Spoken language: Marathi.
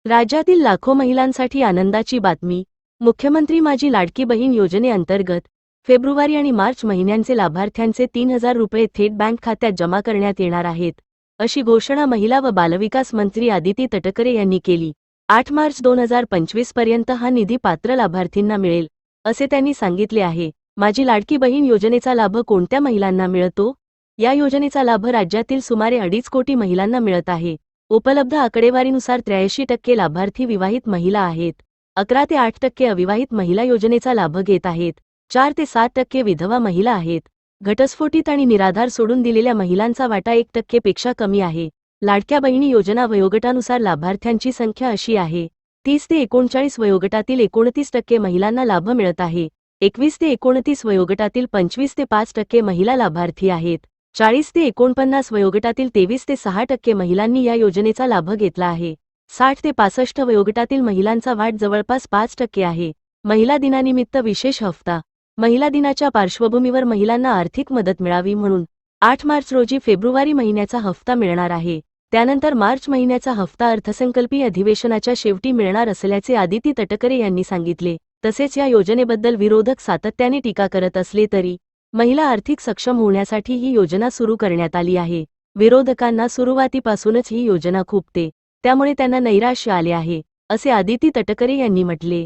राज्यातील लाखो महिलांसाठी आनंदाची बातमी. मुख्यमंत्री माझी लाडकी बहीण योजनेअंतर्गत फेब्रुवारी आणि मार्च महिन्यांचे लाभार्थ्यांचे 3,000 रुपये थेट बँक खात्यात जमा करण्यात येणार आहेत, अशी घोषणा महिला व बालविकास मंत्री आदिती तटकरे यांनी केली. 8 मार्च 2025 पर्यंत हा निधी पात्र लाभार्थींना मिळेल, असे त्यांनी सांगितले आहे. माझी लाडकी बहीण योजनेचा लाभ कोणत्या महिलांना मिळतो? या योजनेचा लाभ राज्यातील सुमारे 2.5 कोटी महिलांना मिळत आहे. उपलब्ध आकडेवारीनुसार 83% लाभार्थी विवाहित महिला आहेत. 11 ते 8% अविवाहित महिला योजनेचा लाभ घेत आहेत. 4 ते 7% विधवा महिला आहेत. घटस्फोटित आणि निराधार सोडून दिलेल्या महिलांचा वाटा 1% पेक्षा कमी आहे. लाडक्या बहिणी योजना वयोगटानुसार लाभार्थ्यांची संख्या अशी आहे. 30 ते 39 वयोगटातील 29% महिलांना लाभ मिळत आहे. 21 ते 29 वयोगटातील 25 ते 5% महिला लाभार्थी आहेत. 40 ते 49 वयोगटातील 23 ते 6% महिलांनी या योजनेचा लाभ घेतला आहे. 60 ते 65 वयोगटातील महिलांचा वाट जवळपास 5% आहे. महिला दिनानिमित्त विशेष हफ्ता. महिला दिनाच्या पार्श्वभूमीवर महिलांना आर्थिक मदत मिळावी म्हणून 8 मार्च रोजी फेब्रुवारी महिन्याचा हफ्ता मिळणार आहे. त्यानंतर मार्च महिन्याचा हफ्ता अर्थसंकल्पीय अधिवेशनाच्या शेवटी मिळणार असल्याचे आदिती तटकरे यांनी सांगितले. तसेच या योजनेबद्दल विरोधक सातत्याने टीका करत असले तरी महिला आर्थिक सक्षम होण्यासाठी ही योजना सुरू करण्यात आली आहे. विरोधकांना सुरुवातीपासूनच ही योजना खुपते, त्यामुळे त्यांना नैराश्य आले आहे, असे आदिती तटकरे यांनी म्हटले.